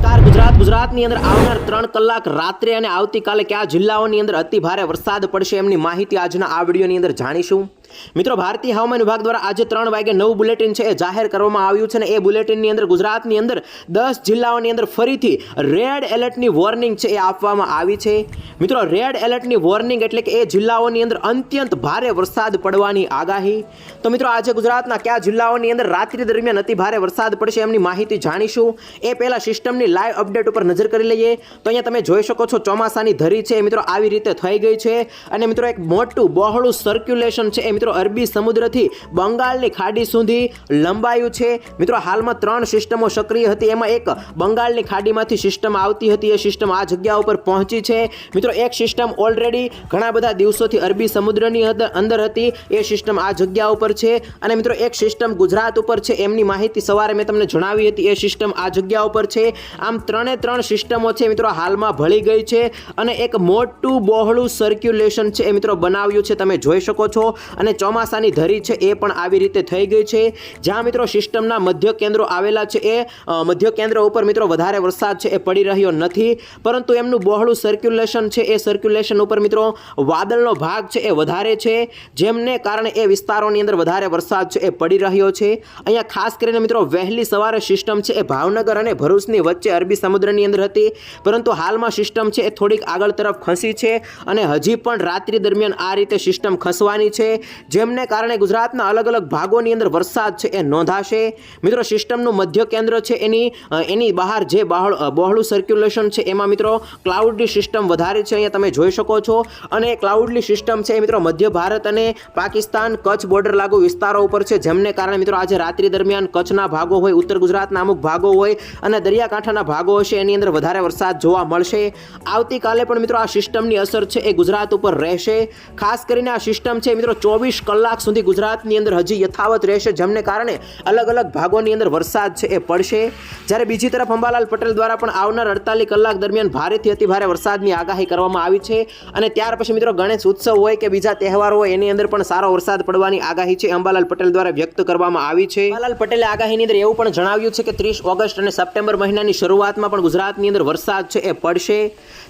નમસ્કાર ગુજરાતની અંદર આવનાર 3 કલાક રાત્રે અને આવતીકાલે કયા જિલ્લાઓની અંદર અતિ ભારે વરસાદ પડશે એમની માહિતી આજના આ વિડીયોની અંદર જાણીશું। મિત્રો, ભારતીય હવામાન વિભાગ દ્વારા આજે 3 વાગે નવું બુલેટિન છે એ જાહેર કરવામાં આવ્યું છે અને એ બુલેટિનની અંદર ગુજરાતની અંદર 10 જિલ્લાઓની અંદર ફરીથી રેડ એલર્ટની વોર્નિંગ છે એ આપવામાં આવી છે। મિત્રો, રેડ એલર્ટની વોર્નિંગ એટલે કે એ જિલ્લાઓની અંદર અત્યંત ભારે વરસાદ પડવાની આગાહી। તો મિત્રો, આજે ગુજરાતના કયા જિલ્લાઓની અંદર રાત્રિ દરમિયાન અતિ ભારે વરસાદ પડશે એમની માહિતી જાણીશું। એ પહેલા સિસ્ટમની લાઈવ અપડેટ ઉપર નજર કરી લઈએ તો અહીંયા તમે જોઈ શકો છો ચોમાસાની ધરી છે મિત્રો આવી રીતે થઈ ગઈ છે અને મિત્રો એક મોટું બહોળું સર્ક્યુલેશન છે એ મિત્રો અરબી સમુદ્રથી બંગાળની ખાડી સુધી લંબાયું છે। મિત્રો, હાલમાં 3 સિસ્ટમો સક્રિય હતી, એમાં એક બંગાળની ખાડીમાંથી સિસ્ટમ આવતી હતી, એ સિસ્ટમ આ જગ્યા ઉપર પહોંચી છે। મિત્રો, એક સિસ્ટમ ઓલરેડી ઘણા બધા દિવસોથી અરબી સમુદ્રની અંદર હતી, એ સિસ્ટમ આ જગ્યા ઉપર છે અને મિત્રો એક સિસ્ટમ ગુજરાત ઉપર છે એમની માહિતી સવારે મેં તમને જણાવી હતી, એ સિસ્ટમ આ જગ્યા ઉપર છે। આમ 3 સિસ્ટમો છે મિત્રો હાલમાં ભળી ગઈ છે અને એક મોટું બહોળું સર્ક્યુલેશન છે એ મિત્રો બનાવ્યું છે, તમે જોઈ શકો છો। અને ચોમાસાની ધરી છે એ પણ આવી રીતે થઈ ગઈ છે, જ્યાં મિત્રો સિસ્ટમના મધ્ય કેન્દ્રો આવેલા છે એ મધ્ય કેન્દ્ર ઉપર મિત્રો વધારે વરસાદ છે એ પડી રહ્યો નથી, પરંતુ એમનું બહોળું સર્ક્યુલેશન છે એ સર્ક્યુલેશન ઉપર મિત્રો વાદળનો ભાગ છે એ વધારે છે, જેમને કારણે એ વિસ્તારોની અંદર વધારે વરસાદ છે એ પડી રહ્યો છે। અહીંયા ખાસ કરીને મિત્રો વહેલી સવારે સિસ્ટમ છે એ ભાવનગર અને ભરૂચની વચ્ચે અરબી સમુદ્રની અંદર હતી, પરંતુ હાલમાં સિસ્ટમ છે એ થોડીક આગળ તરફ ખસી છે અને હજી પણ રાત્રિ દરમિયાન આ રીતે સિસ્ટમ ખસવાની છે, જેમને કારણે ગુજરાતના અલગ અલગ ભાગોની અંદર વરસાદ છે એ નોંધાશે। મિત્રો, સિસ્ટમનું મધ્ય કેન્દ્ર છે એની બહાર જે બહોળું સર્ક્યુલેશન છે એમાં મિત્રો ક્લાઉડની સિસ્ટમ વધારે છે, અહીંયા તમે જોઈ શકો છો। અને ક્લાઉડની સિસ્ટમ છે મિત્રો મધ્ય ભારત અને પાકિસ્તાન કચ્છ બોર્ડર લાગુ વિસ્તારો ઉપર છે, જેમને કારણે મિત્રો આજે રાત્રિ દરમિયાન કચ્છના ભાગો હોય, ઉત્તર ગુજરાતના અમુક ભાગો હોય અને દરિયાકાંઠાના ભાગો હશે એની અંદર વધારે વરસાદ જોવા મળશે। આવતીકાલે પણ મિત્રો આ સિસ્ટમની અસર છે એ ગુજરાત ઉપર રહેશે, ખાસ કરીને આ સિસ્ટમ છે મિત્રો 24 કલાક સુધી ગુજરાતની અંદર હજી યથાવત રહેશે, જેમને કારણે અલગ અલગ ભાગોની અંદર વરસાદ છે એ પડશે। જ્યારે બીજી તરફ અંબાલાલ પટેલ દ્વારા પણ આવનાર 48 કલાક દરમિયાન ભારેથી અતિ ભારે વરસાદની આગાહી કરવામાં આવી છે અને ત્યાર પછી મિત્રો ગણેશ ઉત્સવ હોય કે બીજા તહેવારો હોય એની અંદર પણ સારો વરસાદ પડવાની આગાહી છે અંબાલાલ પટેલ દ્વારા વ્યક્ત કરવામાં આવી છે। અંબાલાલ પટેલે આગાહીની અંદર એવું પણ જણાવ્યું છે કે 30 ઓગસ્ટ અને સપ્ટેમ્બર મહિનાની શરૂઆતમાં પણ ગુજરાતની અંદર વરસાદ છે એ પડશે।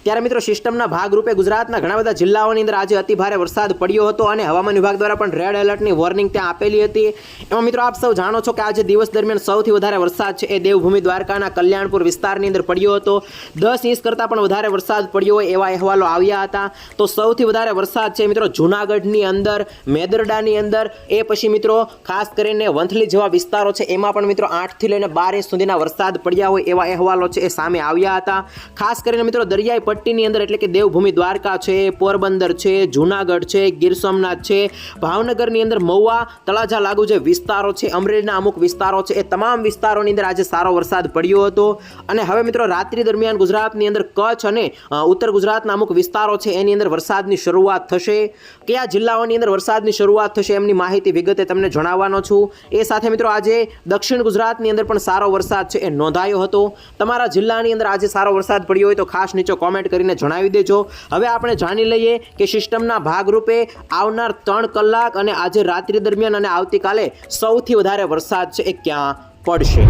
ત્યારે મિત્રો સિસ્ટમના ભાગરૂપે ગુજરાતના ઘણા બધા જિલ્લાઓની અંદર આજે અતિ ભારે વરસાદ પડ્યો હતો અને હવામાન વિભાગ દ્વારા પણ રેડ એલર્ટની વોર્નિંગ ત્યાં આપેલી હતી। એમાં મિત્રો આપ સૌ જાણો છો કે આજે દિવસ દરમિયાન સૌથી વધારે વરસાદ છે એ દેવભૂમિ દ્વારકાના કલ્યાણપુર વિસ્તારની અંદર પડ્યો હતો, 10 ઇંચ કરતાં પણ વધારે વરસાદ પડ્યો હોય એવા અહેવાલો આવ્યા હતા। તો સૌથી વધારે વરસાદ છે મિત્રો જૂનાગઢની અંદર, મેદરડાની અંદર, એ પછી મિત્રો ખાસ કરીને વંથલી જેવા વિસ્તારો છે એમાં પણ મિત્રો 8 થી લઈને 12 ઇંચ સુધીના વરસાદ પડ્યા હોય એવા અહેવાલો છે એ સામે આવ્યા હતા। ખાસ કરીને મિત્રો દરિયાઈ પટ્ટીની અંદર એટલે કે દેવભૂમિ દ્વારકા છે, પોરબંદર છે, જૂનાગઢ છે, ગીર સોમનાથ છે, ભાવનગરની અંદર મહુવા, તળાજા લાગુ જે વિસ્તારો છે, અમરેલીના અમુક વિસ્તારો છે, એ તમામ વિસ્તારોની અંદર આજે સારો વરસાદ પડ્યો હતો। અને હવે મિત્રો રાત્રિ દરમિયાન ગુજરાતની અંદર કચ્છ અને ઉત્તર ગુજરાતના અમુક વિસ્તારો છે એની અંદર વરસાદની શરૂઆત થશે। કયા જિલ્લાઓની અંદર વરસાદની શરૂઆત થશે એમની માહિતી વિગતે તમને જણાવવાનો છું। એ સાથે મિત્રો આજે દક્ષિણ ગુજરાતની અંદર પણ સારો વરસાદ છે એ નોંધાયો હતો। તમારા જિલ્લાની અંદર આજે સારો વરસાદ પડ્યો હોય તો ખાસ નીચે કોમેન્ટ કરીને જણાવી દેજો। હવે આપણે જાણી લઈએ કે સિસ્ટમના ભાગરૂપે આવનાર 3 કલાક અને આજે રાત્રિ દરમિયાન અને આવતીકાલે સૌથી વધારે વરસાદ છે એ ક્યાં પડશે।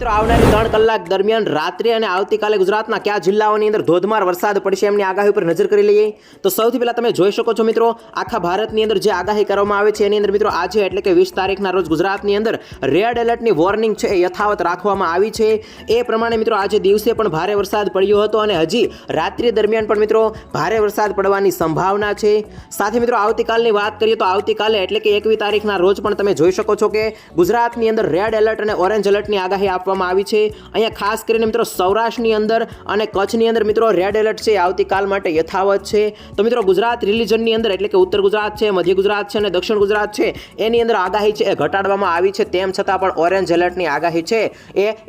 મિત્રો, આવનારી 3 કલાક દરમિયાન રાત્રે અને આવતીકાલે ગુજરાતના કયા જિલ્લાઓની અંદર ધોધમાર વરસાદ પડશે એમની આગાહી ઉપર નજર કરી લઈએ તો સૌથી પહેલા તમે જોઈ શકો છો મિત્રો આખા ભારતની અંદર જે આગાહી કરવામાં આવે છે એની અંદર મિત્રો આજે એટલે કે 20 તારીખના રોજ ગુજરાતની અંદર રેડ એલર્ટની વોર્નિંગ છે એ યથાવત રાખવામાં આવી છે। એ પ્રમાણે મિત્રો આજે દિવસે પણ ભારે વરસાદ પડ્યો હતો અને હજી રાત્રિ દરમિયાન પણ મિત્રો ભારે વરસાદ પડવાની સંભાવના છે। સાથે મિત્રો આવતીકાલની વાત કરીએ તો આવતીકાલે એટલે કે 21 તારીખના રોજ પણ તમે જોઈ શકો છો કે ગુજરાતની અંદર રેડ એલર્ટ અને ઓરેન્જ એલર્ટની આગાહી આપવામાં આવી છે। અહીંયા ખાસ કરીને મિત્રો સૌરાષ્ટ્રની અંદર અને કચ્છની અંદર મિત્રો રેડ એલર્ટ છે આવતીકાલ માટે યથાવત છે। તો મિત્રો ગુજરાત રિલીજનની અંદર એટલે કે ઉત્તર ગુજરાત છે, મધ્ય ગુજરાત છે અને દક્ષિણ ગુજરાત છે એની અંદર આગાહી છે એ ઘટાડવામાં આવી છે, તેમ છતાં પણ ઓરેન્જ એલર્ટની આગાહી છે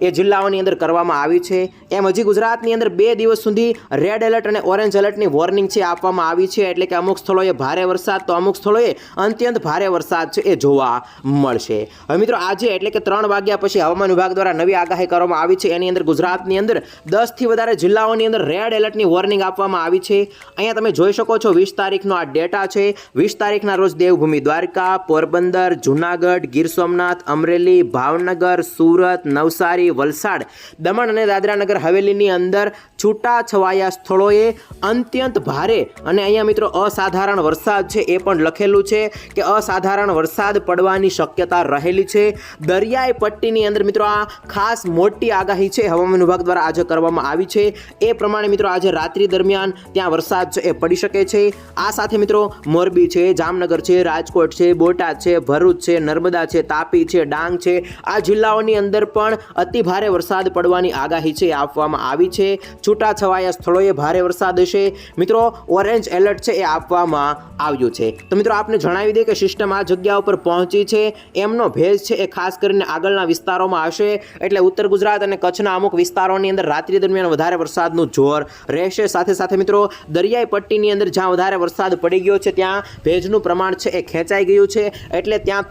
એ જિલ્લાઓની અંદર કરવામાં આવી છે। એમ હજી ગુજરાતની અંદર 2 દિવસ સુધી રેડ એલર્ટ અને ઓરેન્જ એલર્ટની વોર્નિંગ છે આપવામાં આવી છે, એટલે કે અમુક સ્થળોએ ભારે વરસાદ તો અમુક સ્થળોએ અત્યંત ભારે વરસાદ છે એ જોવા મળશે। હવે મિત્રો આજે એટલે કે 3 વાગ્યા પછી હવામાન વિભાગ દ્વારા નવી આવી આગાહી કરવામાં આવી છે। એની અંદર ગુજરાતની અંદર 10 થી વધારે જિલ્લાઓની અંદર રેડ એલર્ટની વોર્નિંગ આપવામાં આવી છે। અહીંયા તમે જોઈ શકો છો 20 તારીખનો આ ડેટા છે। 20 તારીખના રોજ દેવભૂમિ દ્વારકા, પોરબંદર, જૂનાગઢ, ગીર સોમનાથ, અમરેલી, ભાવનગર, સુરત, નવસારી, વલસાડ, દમણ અને દાદરા નગર હવેલીની અંદર છૂટા છવાયા સ્થળોએ અત્યંત ભારે અને અહીંયા મિત્રો અસાધારણ વરસાદ છે એ પણ લખેલું છે કે અસાધારણ વરસાદ પડવાની શક્યતા રહેલી છે। દરિયાઈ પટ્ટીની અંદર મિત્રો આ ખાસ મોટી આગાહી છે હવામાન વિભાગ દ્વારા આજે કરવામાં આવી છે। એ પ્રમાણે મિત્રો આજે રાત્રિ દરમિયાન ત્યાં વરસાદ છે એ પડી શકે છે। આ સાથે મિત્રો મોરબી છે, જામનગર છે, રાજકોટ છે, બોટાદ છે, ભરૂચ છે, નર્મદા છે, તાપી છે, ડાંગ છે, આ જિલ્લાઓની અંદર પણ અતિ ભારે વરસાદ પડવાની આગાહી છે આપવામાં આવી છે। છૂટા છવાયા સ્થળોએ ભારે વરસાદ હશે મિત્રો। ઓરેન્જ એલર્ટ છે એ આપવામાં આવ્યું છે। તો મિત્રો આપને જણાવી દઈએ કે સિસ્ટમ આ જગ્યા ઉપર પહોંચી છે, એમનો ભેજ છે એ ખાસ કરીને આગળના વિસ્તારોમાં હશે, એટલે ઉત્તર ગુજરાત અને કચ્છના અમુક વિસ્તારોની અંદર રાત્રિ દરમિયાન વધારે વરસાદનું જોર રહેશે। સાથે સાથે મિત્રો દરિયાઈ પટ્ટીની અંદર જ્યાં વધારે વરસાદ પડી ગયો છે ત્યાં ભેજનું પ્રમાણ છે એ ખેંચાઈ ગયું છે, એટલે ત્યાં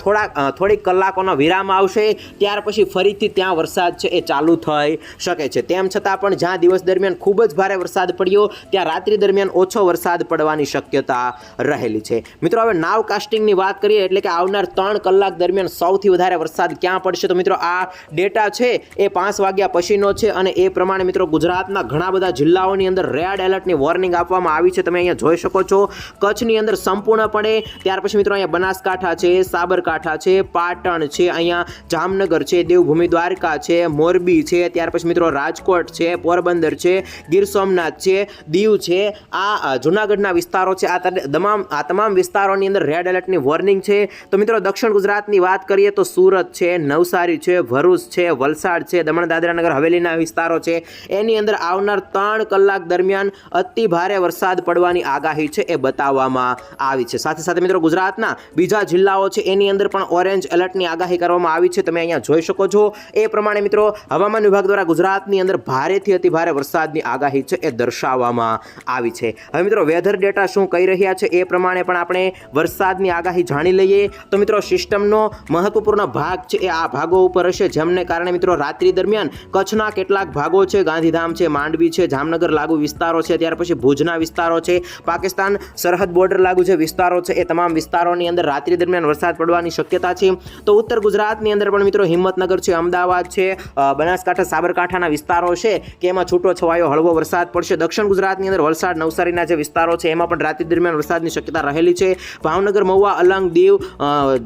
થોડીક કલાકોનો વિરામ આવશે, ત્યાર પછી ફરીથી ત્યાં વરસાદ છે એ ચાલુ થઈ શકે છે। તેમ છતાં પણ જ્યાં દિવસ દરમિયાન ખૂબ જ ભારે વરસાદ પડ્યો ત્યાં રાત્રિ દરમિયાન ઓછો વરસાદ પડવાની શક્યતા રહેલી છે। મિત્રો હવે નાવ કાસ્ટિંગની વાત કરીએ એટલે કે આવનાર 3 કલાક દરમિયાન સૌથી વધારે વરસાદ ક્યાં પડશે, તો મિત્રો આ ડેટા છે એ 5 વાગ્યા પછીનો છે અને એ પ્રમાણે મિત્રો ગુજરાતના ઘણા બધા જિલ્લાઓની અંદર રેડ એલર્ટની વોર્નિંગ આપવામાં આવી છે। તમે અહીંયા જોઈ શકો છો કચ્છની અંદર સંપૂર્ણપણે, ત્યાર પછી મિત્રો અહીંયા બનાસકાંઠા છે, સાબરકાંઠા છે, પાટણ છે, અહીંયા જામનગર છે, દેવભૂમિ દ્વારકા છે, મોરબી છે, ત્યાર પછી મિત્રો રાજકોટ છે, પોરબંદર છે, ગીર સોમનાથ છે, દીવ છે, આ જૂનાગઢના વિસ્તારો છે, આ તમામ વિસ્તારોની અંદર રેડ એલર્ટની વોર્નિંગ છે। તો મિત્રો દક્ષિણ ગુજરાતની વાત કરીએ તો સુરત છે, નવસારી છે, ભરૂચ છે, વલસાડ છે, દમણ દાદરા નગર હવેલીના વિસ્તારો છે, એની અંદર આવનાર 3 કલાક દરમિયાન અતિ ભારે વરસાદ પડવાની આગાહી છે એ બતાવવામાં આવી છે। સાથે સાથે મિત્રો ગુજરાતના બીજા જિલ્લાઓ છે એની અંદર પણ ઓરેન્જ એલર્ટની આગાહી કરવામાં આવી છે। તમે અહીંયા જોઈ શકો છો એ પ્રમાણે મિત્રો હવામાન વિભાગ દ્વારા ગુજરાતની અંદર ભારેથી અતિ ભારે વરસાદની આગાહી છે એ દર્શાવવામાં આવી છે। હવે મિત્રો વેધર ડેટા શું કહી રહ્યા છે એ પ્રમાણે પણ આપણે વરસાદની આગાહી જાણી લઈએ। તો મિત્રો સિસ્ટમનો મહત્વપૂર્ણ ભાગ છે એ આ ભાગો ઉપર હશે, જેમને કારણે મિત્રો રાત્રિ દરમિયાન કચ્છના કેટલાક ભાગો છે, ગાંધીધામ છે, માંડવી છે, જામનગર લાગુ વિસ્તારો છે, ત્યાર પછી ભુજના વિસ્તારો છે, પાકિસ્તાન સરહદ બોર્ડર લાગુ જે વિસ્તારો છે એ તમામ વિસ્તારોની અંદર રાત્રિ દરમિયાન વરસાદ પડવાની શક્યતા છે। તો ઉત્તર ગુજરાતની અંદર પણ મિત્રો હિંમતનગર છે, અમદાવાદ છે, બનાસકાંઠા, સાબરકાંઠાના વિસ્તારો છે કે એમાં છૂટો છવાયો હળવો વરસાદ પડશે। દક્ષિણ ગુજરાતની અંદર વલસાડ, નવસારીના જે વિસ્તારો છે એમાં પણ રાત્રિ દરમિયાન વરસાદની શક્યતા રહેલી છે। ભાવનગર, મહુવા, અલંગ, દીવ,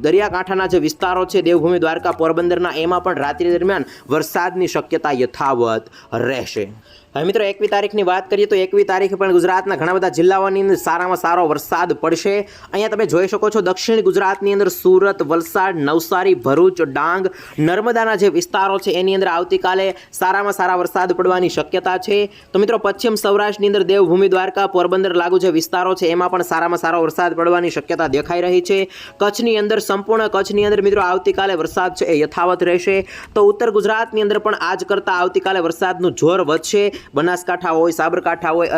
દરિયાકાંઠાના જે વિસ્તારો છે, દેવભૂમિ દ્વારકા, પોરબંદરના, એમાં પણ રાત્રિ દરમિયાન વરસાદની શક્યતા યથાવત રહેશે। હવે મિત્રો 21 તારીખની વાત કરીએ તો 21 તારીખે પણ ગુજરાતના ઘણા બધા જિલ્લાઓની અંદર સારામાં સારો વરસાદ પડશે। અહીંયા તમે જોઈ શકો છો દક્ષિણ ગુજરાતની અંદર સુરત, વલસાડ, નવસારી, ભરૂચ, ડાંગ, નર્મદાના જે વિસ્તારો છે એની અંદર આવતીકાલે સારામાં સારા વરસાદ પડવાની શક્યતા છે। તો મિત્રો પશ્ચિમ સૌરાષ્ટ્રની અંદર દેવભૂમિ દ્વારકા, પોરબંદર લાગુ જે વિસ્તારો છે એમાં પણ સારામાં સારો વરસાદ પડવાની શક્યતા દેખાઈ રહી છે। કચ્છની અંદર સંપૂર્ણ કચ્છની અંદર મિત્રો આવતીકાલે વરસાદ છે એ યથાવત રહેશે। તો ઉત્તર ગુજરાતની અંદર પણ આજ કરતાં આવતીકાલે વરસાદનું જોર વધશે। બનાસકાંઠા હોય, સાબરકાંઠા હોય,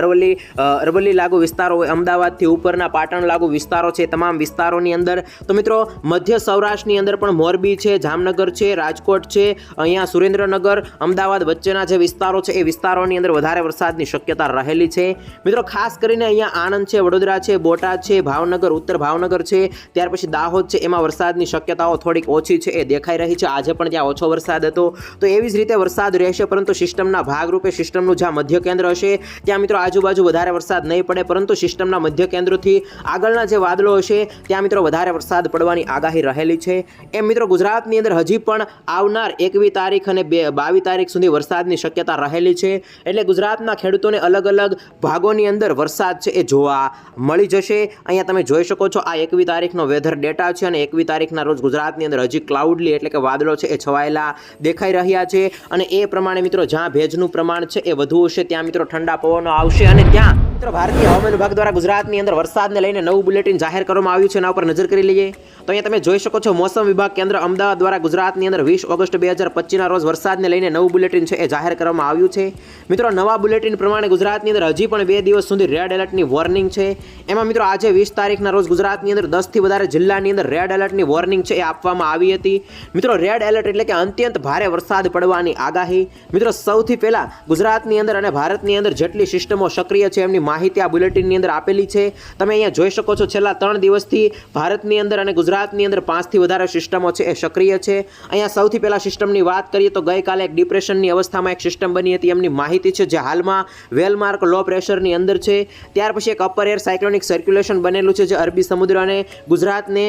અરવલ્લી લાગુ વિસ્તારો હોય, અમદાવાદથી ઉપરના પાટણ લાગુ વિસ્તારો છે, તમામ વિસ્તારોની અંદર। તો મિત્રો મધ્ય સૌરાષ્ટ્રની અંદર પણ મોરબી છે, જામનગર છે, રાજકોટ છે, અહીંયા સુરેન્દ્રનગર, અમદાવાદ વચ્ચેના જે વિસ્તારો છે એ વિસ્તારોની અંદર વધારે વરસાદની શક્યતા રહેલી છે। મિત્રો ખાસ કરીને અહીંયા આણંદ છે, વડોદરા છે, બોટાદ છે, ભાવનગર, ઉત્તર ભાવનગર છે, ત્યાર પછી દાહોદ છે, એમાં વરસાદની શક્યતાઓ થોડીક ઓછી છે એ દેખાઈ રહી છે। આજે પણ ત્યાં ઓછો વરસાદ હતો, તો એવી જ રીતે વરસાદ રહેશે, પરંતુ સિસ્ટમના ભાગરૂપે સિસ્ટમનું જ્યાં મધ્ય કેન્દ્ર હશે ત્યાં મિત્રો આજુબાજુ વધારે વરસાદ નહીં પડે, પરંતુ સિસ્ટમના મધ્ય કેન્દ્રથી આગળના જે વાદળો હશે ત્યાં મિત્રો વધારે વરસાદ પડવાની આગાહી રહેલી છે। એમ મિત્રો ગુજરાતની અંદર હજી પણ આવનાર 21 તારીખ અને 22 તારીખ સુધી વરસાદની શક્યતા રહેલી છે, એટલે ગુજરાતના ખેડૂતોને અલગ અલગ ભાગોની અંદર વરસાદ છે એ જોવા મળી જશે। અહીંયા તમે જોઈ શકો છો આ 21 તારીખનો વેધર ડેટા છે અને 21 તારીખના રોજ ગુજરાતની અંદર હજી ક્લાઉડલી એટલે કે વાદળો છે એ છવાયેલા દેખાઈ રહ્યા છે, અને એ પ્રમાણે મિત્રો જ્યાં ભેજનું પ્રમાણ છે એ વધુ હશે ત્યાં મિત્રો ઠંડા પવનો આવશે અને ત્યાં મિત્રો ભારતીય હવામાન વિભાગ દ્વારા ગુજરાતની અંદર વરસાદને લઈને નવું બુલેટિન જાહેર કરવામાં આવ્યું છે. એના ઉપર નજર કરી લઈએ તો અહીંયા તમે જોઈ શકો છો મોસમ વિભાગ કેન્દ્ર અમદાવાદ દ્વારા ગુજરાતની અંદર 20 ઓગસ્ટ 2025ના રોજ વરસાદને લઈને નવું બુલેટિન છે એ જાહેર કરવામાં આવ્યું છે. મિત્રો નવા બુલેટિન પ્રમાણે ગુજરાતની અંદર હજી પણ 2 દિવસ સુધી રેડ એલર્ટની વોર્નિંગ છે. એમાં મિત્રો આજે 20 તારીખના રોજ ગુજરાતની અંદર 10 થી વધારે જિલ્લાની અંદર રેડ એલર્ટની વોર્નિંગ છે એ આપવામાં આવી હતી. મિત્રો રેડ એલર્ટ એટલે કે અત્યંત ભારે વરસાદ પડવાની આગાહી. મિત્રો સૌથી પહેલા ગુજરાતની અંદર અને ભારતની અંદર જેટલી સિસ્ટમો સક્રિય છે એમની માહિતી આ બુલેટિનની અંદર આપેલી છે. તમે અહીંયા જોઈ શકો છો છેલ્લા 3 દિવસથી ભારતની અંદર અને ગુજરાતની અંદર 5 થી વધારે સિસ્ટમો છે એ સક્રિય છે. અહીંયા સૌથી પહેલા સિસ્ટમની વાત કરીએ તો ગઈકાલે એક ડિપ્રેશનની અવસ્થામાં એક સિસ્ટમ બની હતી એમની માહિતી છે જે હાલમાં વેલમાર્ક લો પ્રેશરની અંદર છે. ત્યાર પછી એક અપર એર સાયક્લોનિક સર્ક્યુલેશન બનેલું છે જે અરબી સમુદ્ર અને ગુજરાતને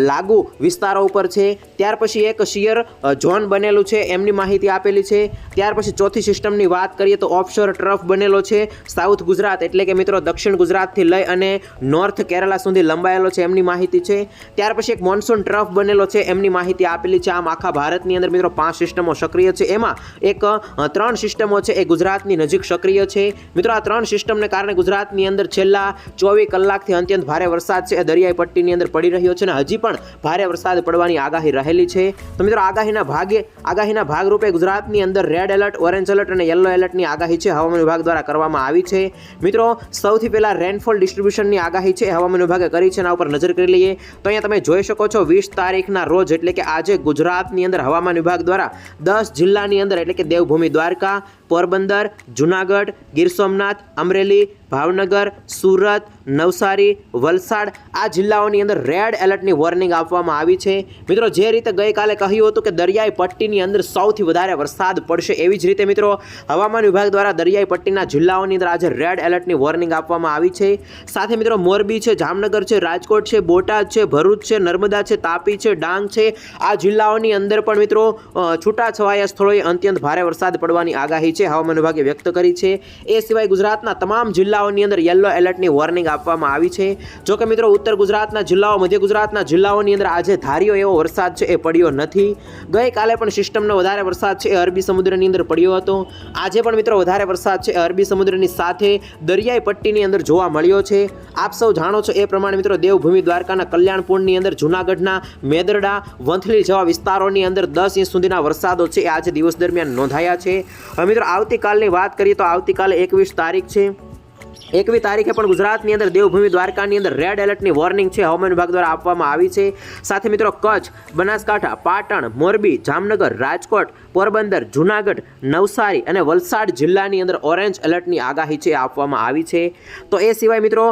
લાગુ વિસ્તારો ઉપર છે. ત્યાર પછી એક શિયર ઝોન બનેલું છે એમની માહિતી આપેલી છે. ત્યાર પછી ચોથી સિસ્ટમની વાત કરીએ તો ઓફશોર ટ્રફ બનેલો છે સાઉથ ગુજરાત એટલે કે મિત્રો દક્ષિણ ગુજરાતથી લઈ અને નોર્થ કેરલા સુધી લંબાયેલો છે એમની માહિતી છે. ત્યાર પછી એક મોન્સૂન ટ્રફ બનેલો છે એમની માહિતી આપેલી છે. આમ આખા ભારતની અંદર મિત્રો 5 સિસ્ટમો સક્રિય છે. એમાં એક 3 સિસ્ટમો છે એ ગુજરાતની નજીક સક્રિય છે. મિત્રો આ 3 સિસ્ટમને કારણે ગુજરાતની અંદર છેલ્લા 24 કલાકથી અત્યંત ભારે વરસાદ છે એ દરિયાઈ પટ્ટીની અંદર પડી રહ્યો છે અને હજી પણ ભારે વરસાદ પડવાની આગાહી રહેલી છે. તો મિત્રો આગાહીના ભાગરૂપે ગુજરાતની અંદર રેડ એલર્ટ, ઓરેન્જ એલર્ટ અને યલો એલર્ટની આગાહી છે હવામાન વિભાગ દ્વારા કરવામાં આવી છે. મિત્રો સૌથી પહેલા રેનફોલ ડિસ્ટ્રીબ્યુશનની આગાહી છે હવામાન વિભાગે કરી છે. એના ઉપર નજર કરી લઈએ તો અહીંયા તમે જોઈ શકો છો 20 તારીખના રોજ એટલે કે આજે ગુજરાતની અંદર હવામાન વિભાગ દ્વારા 10 જિલ્લાની અંદર એટલે કે દેવભૂમિ દ્વારકા, પોરબંદર, જુનાગઢ, ગીર સોમનાથ, અમરેલી, ભાવનગર, સુરત, નવસારી, વલસાડ આ જિલ્લાઓની અંદર રેડ એલર્ટની વોર્નિંગ આપવામાં આવી છે. મિત્રો જે રીતે ગઈકાલે કહ્યું હતું કે દરિયાઈ પટ્ટીની અંદર સૌથી વધારે વરસાદ પડશે એવી જ રીતે મિત્રો હવામાન વિભાગ દ્વારા દરિયાઈ પટ્ટીના જિલ્લાઓની અંદર આજે રેડ એલર્ટની વોર્નિંગ આપવામાં આવી છે. સાથે મિત્રો મોરબી છે, જામનગર છે, રાજકોટ છે, બોટાદ છે, ભરૂચ છે, નર્મદા છે, તાપી છે, ડાંગ છે આ જિલ્લાઓની અંદર પણ મિત્રો છૂટાછવાયા સ્થળોએ અત્યંત ભારે વરસાદ પડવાની આગાહી છે હવામાન વિભાગે વ્યક્ત કરી છે. એ સિવાય ગુજરાતના તમામ જિલ્લાઓની અંદર યલો એલર્ટની વોર્નિંગ આપવામાં આવી છે. જો કે મિત્રો ઉત્તર ગુજરાતના જિલ્લાઓ, મધ્ય ગુજરાતના જિલ્લાઓની અંદર આજે ધાર્યો એવો વરસાદ છે એ પડ્યો નથી. ગઈકાલે પણ સિસ્ટમનો વધારે વરસાદ છે એ અરબી સમુદ્રની અંદર પડ્યો હતો. આજે પણ મિત્રો વધારે વરસાદ છે એ અરબી સમુદ્રની સાથે દરિયાઈ પટ્ટીની અંદર જોવા મળ્યો છે. આપ સૌ જાણો છો એ પ્રમાણે મિત્રો દેવભૂમિ દ્વારકાના કલ્યાણપુરની અંદર, જૂનાગઢના મેદરડા, વંથલી જેવા વિસ્તારોની અંદર 10 ઇંચ સુધીના વરસાદો છે એ આજે દિવસ દરમિયાન નોંધાયા છે. હવે મિત્રો આવતીકાલની વાત કરીએ તો આવતીકાલે 21 તારીખ છે. 21 તારીખે પણ ગુજરાતની અંદર દેવભૂમિ દ્વારકાની અંદર રેડ એલર્ટની વોર્નિંગ છે હવામાન વિભાગ દ્વારા આપવામાં આવી છે. સાથે મિત્રો કચ્છ, બનાસકાંઠા, પાટણ, મોરબી, જામનગર, રાજકોટ, પોરબંદર, જુનાગઢ, નવસારી અને વલસાડ જિલ્લાની અંદર ઓરેન્જ એલર્ટની આગાહી છે આપવામાં આવી છે. તો એ સિવાય મિત્રો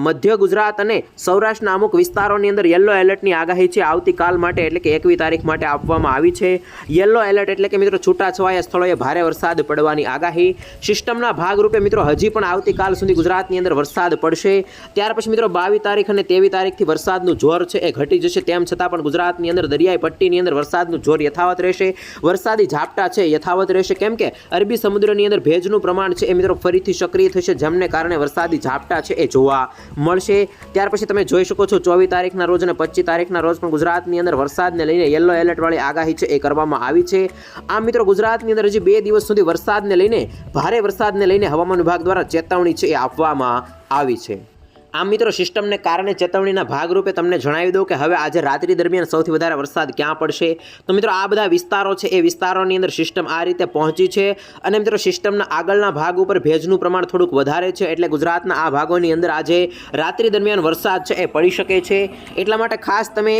મધ્ય ગુજરાત અને સૌરાષ્ટ્રના અમુક વિસ્તારોની અંદર યલો એલર્ટની આગાહી છે આવતીકાલ માટે એટલે કે 21 તારીખ માટે આપવામાં આવી છે. યલો એલર્ટ એટલે કે મિત્રો છૂટાછવાયા સ્થળોએ ભારે વરસાદ પડવાની આગાહી. સિસ્ટમના ભાગરૂપે મિત્રો હજી પણ આવતીકાલ સુધી ગુજરાતની અંદર વરસાદ પડશે. ત્યાર પછી મિત્રો 22 તારીખ અને 23 તારીખથી વરસાદનું જોર છે એ ઘટી જશે. તેમ છતાં પણ ગુજરાતની અંદર દરિયાઈ પટ્ટીની અંદર વરસાદનું જોર યથાવત રહેશે. વરસાદી ઝાપટા છે યથાવત રહેશે કેમ કે અરબી સમુદ્રની અંદર ભેજનું પ્રમાણ છે એ મિત્રો ફરીથી સક્રિય થશે જેમને કારણે વરસાદી ઝાપટા છે એ જોવા મળશે. ત્યાર પછી તમે જોઈ શકો છો 24 તારીખના રોજ અને 25 તારીખના રોજ પણ ગુજરાતની અંદર વરસાદને લઈને યલો એલર્ટવાળી આગાહી છે એ કરવામાં આવી છે. આમ મિત્રો ગુજરાતની અંદર હજી 2 દિવસ સુધી વરસાદને લઈને, ભારે વરસાદને લઈને હવામાન વિભાગ દ્વારા ચેતવણી છે એ આપવામાં આવી છે. આમ મિત્રો સિસ્ટમને કારણે ચેતવણીના ભાગરૂપે તમને જણાવી દઉં કે હવે આજે રાત્રિ દરમિયાન સૌથી વધારે વરસાદ ક્યાં પડશે. તો મિત્રો આ બધા વિસ્તારો છે એ વિસ્તારોની અંદર સિસ્ટમ આ રીતે પહોંચી છે અને મિત્રો સિસ્ટમના આગળના ભાગ ઉપર ભેજનું પ્રમાણ થોડુંક વધારે છે એટલે ગુજરાતના આ ભાગોની અંદર આજે રાત્રિ દરમિયાન વરસાદ છે એ પડી શકે છે. એટલા માટે ખાસ તમે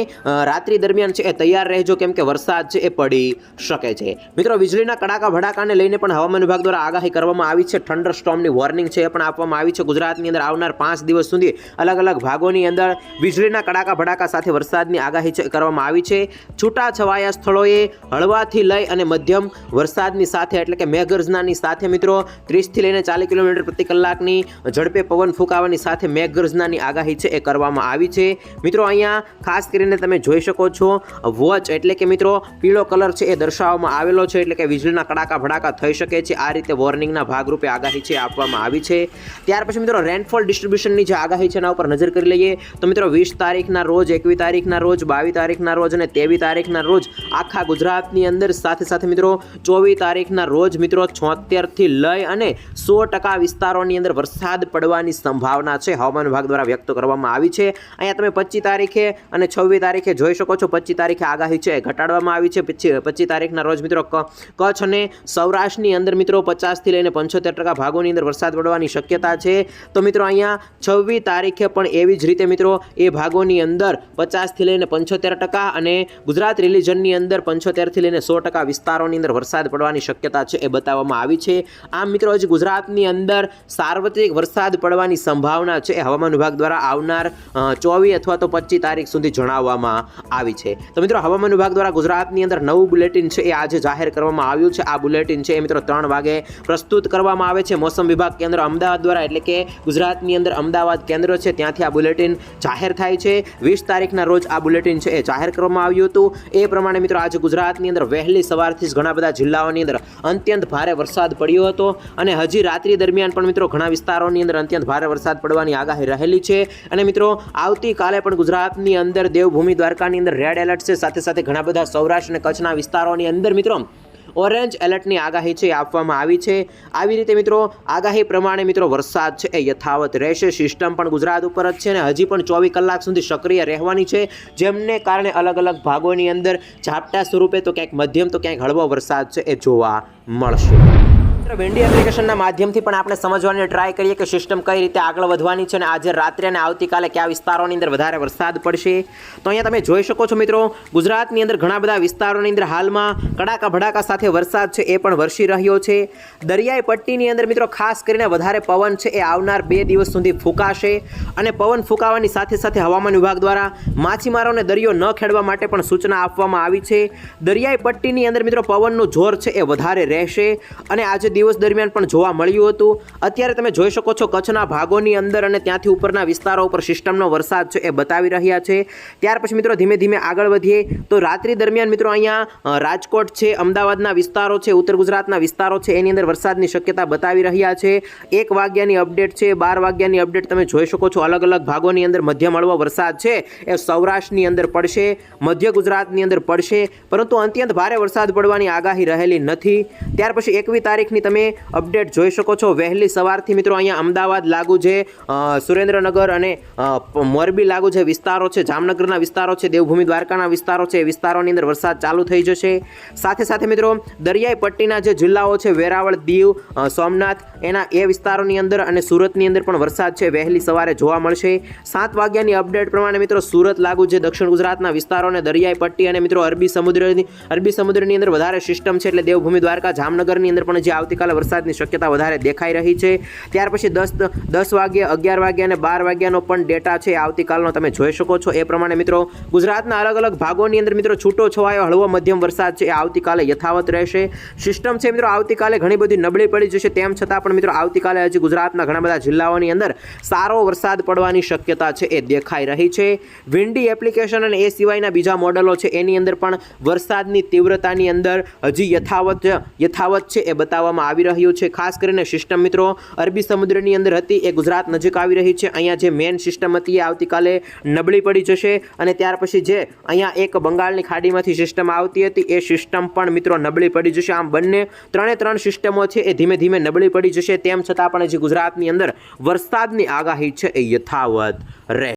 રાત્રિ દરમિયાન છે એ તૈયાર રહેજો કેમ કે વરસાદ છે એ પડી શકે છે. મિત્રો વીજળીના કડાકા ભડાકાને લઈને પણ હવામાન વિભાગ દ્વારા આગાહી કરવામાં આવી છે. થંડર સ્ટોર્મની વોર્નિંગ છે એ પણ આપવામાં આવી છે. ગુજરાતની અંદર આવનાર 5 દિવસ સુધી અલગ અલગ ભાગોની અંદર વીજળીના કડાકા ભડાકા સાથે વરસાદની આગાહી કરવામાં આવી છે. છૂટાછવાયા સ્થળોએ હળવાથી લઈ અને મધ્યમ વરસાદની સાથે એટલે કે મેઘગર્જનાની સાથે મિત્રો 30 થી લઈને 40 કિલોમીટર પ્રતિ કલાકની ઝડપે પવન ફૂંકાવાની સાથે મેઘગર્જનાની આગાહી છે એ કરવામાં આવી છે. મિત્રો અહીંયા ખાસ કરીને તમે જોઈ શકો છો વોચ એટલે કે મિત્રો પીળો કલર છે એ દર્શાવવામાં આવેલો છે એટલે કે વીજળીના કડાકા ભડાકા થઈ શકે છે. આ રીતે વોર્નિંગના ભાગરૂપે આગાહી છે આપવામાં આવી છે. ત્યાર પછી મિત્રો રેનફોલ ડિસ્ટ્રીબ્યુશનની જે આગાહી છે એના ઉપર નજર કરી લઈએ તો મિત્રો 20 તારીખના રોજ, 21 તારીખના રોજ, 22 તારીખના રોજ અને 23 તારીખના રોજ આખા ગુજરાતની અંદર, સાથે મિત્રો 24 તારીખના રોજ મિત્રો 76 થી લઈ અને 100% વિસ્તારોની અંદર વરસાદ પડવાની સંભાવના છે હવામાન વિભાગ દ્વારા વ્યક્ત કરવામાં આવી છે। અહીંયા તમે 25 તારીખે અને 26 તારીખે જોઈ શકો છો। 25 તારીખે આગાહી છે ઘટાડવામાં આવી છે। 25 તારીખના રોજ મિત્રો કચ્છ અને સૌરાષ્ટ્રની અંદર મિત્રો 50 થી લઈને 75% ભાગોની અંદર વરસાદ પડવાની શક્યતા છે। તો મિત્રો અહીંયા 26 તારીખે પણ એવી જ રીતે મિત્રો એ ભાગોની અંદર 50 થી લઈને 75% અને ગુજરાત રિલીજનની અંદર 75 થી લઈને 100% વિસ્તારોની અંદર વરસાદ પડવાની શક્યતા છે એ બતાવવામાં આવી છે। આમ મિત્રો હજી ગુજરાતની અંદર સાર્વત્રિક વરસાદ પડવાની સંભાવના છે એ હવામાન વિભાગ દ્વારા આવનાર 24 અથવા તો 25 તારીખ સુધી જણાવવામાં આવી છે। તો મિત્રો હવામાન વિભાગ દ્વારા ગુજરાતની અંદર નવું બુલેટિન છે એ આજે જાહેર કરવામાં આવ્યું છે। આ બુલેટિન છે એ મિત્રો 3 વાગે પ્રસ્તુત કરવામાં આવે છે મોસમ વિભાગ કેન્દ્ર અમદાવાદ દ્વારા, એટલે કે ગુજરાતની અંદર અમદાવાદ કેન્દ્ર છે ત્યાંથી આ બુલેટિન જાહેર થાય છે। 20 તારીખના રોજ આ બુલેટિન છે એ જાહેર કરવામાં આવ્યું હતું। એ પ્રમાણે મિત્રો આજે ગુજરાતની અંદર વહેલી સવારથી જ ઘણા બધા જિલ્લાઓની અંદર અત્યંત ભારે વરસાદ પડ્યો હતો અને હજી રાત્રિ દરમિયાન પણ મિત્રો ઘણા વિસ્તારોની અંદર અત્યંત ભારે વરસાદ પડવાની આગાહી રહેલી છે। અને મિત્રો આવતીકાલે પણ ગુજરાતની અંદર દેવભૂમિ દ્વારકાની અંદર રેડ એલર્ટ છે, સાથે ઘણા બધા સૌરાષ્ટ્ર અને કચ્છના વિસ્તારોની અંદર મિત્રો ઓરેન્જ એલર્ટની આગાહી છે આપવામાં આવી છે। આવી રીતે મિત્રો આગાહી પ્રમાણે મિત્રો વરસાદ છે એ યથાવત રહેશે। સિસ્ટમ પણ ગુજરાત ઉપર જ છે અને હજી પણ 24 કલાક સુધી સક્રિય રહેવાની છે, જેમને કારણે અલગ અલગ ભાગોની અંદર ઝાપટા સ્વરૂપે તો ક્યાંક મધ્યમ તો ક્યાંક હળવો વરસાદ છે એ જોવા મળશે। વિન્ડી એપ્લિકેશનના માધ્યમથી પણ આપણે સમજવાની ટ્રાય કરીએ કે સિસ્ટમ કઈ રીતે આગળ વધવાની છે અને આજે રાત્રે અને આવતીકાલે કયા વિસ્તારોની અંદર વધારે વરસાદ પડશે। તો અહીંયા તમે જોઈ શકો છો મિત્રો ગુજરાતની અંદર ઘણા બધા વિસ્તારોની અંદર હાલમાં કડાકા ભડાકા સાથે વરસાદ છે એ પણ વરસી રહ્યો છે। દરિયાઈ પટ્ટીની અંદર મિત્રો ખાસ કરીને વધારે પવન છે એ આવનાર 2 દિવસ સુધી ફૂંકાશે અને પવન ફૂંકાવાની સાથે હવામાન વિભાગ દ્વારા માછીમારોને દરિયો ન ખેડવા માટે પણ સૂચના આપવામાં આવી છે। દરિયાઈ પટ્ટીની અંદર મિત્રો પવનનું જોર છે એ વધારે રહેશે અને આજે દિવસ દરમિયાન પણ જોવા મળ્યું હતું। અત્યારે તમે જોઈ શકો છો કચ્છના ભાગોની અંદર અને ત્યાંથી ઉપરના વિસ્તારો ઉપર સિસ્ટમનો વરસાદ છે એ બતાવી રહ્યા છે। ત્યાર પછી મિત્રો ધીમે ધીમે આગળ વધીએ તો રાત્રિ દરમિયાન મિત્રો અહીંયા રાજકોટ છે, અમદાવાદના વિસ્તારો છે, ઉત્તર ગુજરાતના વિસ્તારો છે એની અંદર વરસાદની શક્યતા બતાવી રહ્યા છે। 1 વાગ્યાની અપડેટ છે, 12 વાગ્યાની અપડેટ તમે જોઈ શકો છો। અલગ અલગ ભાગોની અંદર મધ્યમ હળવો વરસાદ છે એ સૌરાષ્ટ્રની અંદર પડશે, મધ્ય ગુજરાતની અંદર પડશે, પરંતુ અત્યંત ભારે વરસાદ પડવાની આગાહી રહેલી નથી। ત્યાર પછી 21 તારીખની તમે અપડેટ જોઈ શકો છો। વહેલી સવારથી મિત્રો અહીંયા અમદાવાદ લાગુ છે, સુરેન્દ્રનગર અને મોરબી લાગુ છે વિસ્તારો છે, જામનગરના વિસ્તારો છે, દેવભૂમિ દ્વારકાના વિસ્તારો છે, એ વિસ્તારોની અંદર વરસાદ ચાલુ થઈ જશે। સાથે મિત્રો દરિયાઈ પટ્ટીના જે જિલ્લાઓ છે વેરાવળ, દીવ, સોમનાથ એના એ વિસ્તારોની અંદર અને સુરતની અંદર પણ વરસાદ છે વહેલી સવારે જોવા મળશે। 7 વાગ્યાની અપડેટ પ્રમાણે મિત્રો સુરત લાગુ છે, દક્ષિણ ગુજરાતના વિસ્તારોને દરિયાઈ પટ્ટી અને મિત્રો અરબી સમુદ્રની અંદર વધારે સિસ્ટમ છે, એટલે દેવભૂમિ દ્વારકા, જામનગરની અંદર પણ જે આવતીકાલે વરસાદની શક્યતા વધારે દેખાઈ રહી છે। ત્યાર પછી 10 વાગ્યે, 11 વાગ્યે અને 12 વાગ્યાનો પણ ડેટા છે આવતીકાલનો તમે જોઈ શકો છો। એ પ્રમાણે મિત્રો ગુજરાતના અલગ અલગ ભાગોની અંદર મિત્રો છૂટો છવાયો હળવો મધ્યમ વરસાદ છે એ આવતીકાલે યથાવત રહેશે। સિસ્ટમ છે મિત્રો આવતીકાલે ઘણી બધી નબળી પડી જશે, તેમ છતાં પણ મિત્રો આવતીકાલે હજી ગુજરાતના ઘણા બધા જિલ્લાઓની અંદર સારો વરસાદ પડવાની શક્યતા છે એ દેખાઈ રહી છે। વિન્ડી એપ્લિકેશન અને એ સિવાયના બીજા મોડલો છે એની અંદર પણ વરસાદની તીવ્રતાની અંદર હજી યથાવત છે એ બતાવવામાં આવી રહ્યું છે। ખાસ કરીને સિસ્ટમ મિત્રો અરબી સમુદ્રની અંદર હતી એ ગુજરાત નજીક આવી રહી છે। અહીંયા જે મેન સિસ્ટમ હતી એ આવતીકાલે નબળી પડી જશે અને ત્યાર પછી જે અહીંયા એક બંગાળની ખાડીમાંથી સિસ્ટમ આવતી હતી એ સિસ્ટમ પણ મિત્રો નબળી પડી જશે। આમ ત્રણે સિસ્ટમો છે એ ધીમે ધીમે નબળી પડી જશે, તેમ છતાં પણ હજી ગુજરાતની અંદર વરસાદની આગાહી છે એ યથાવત રહે।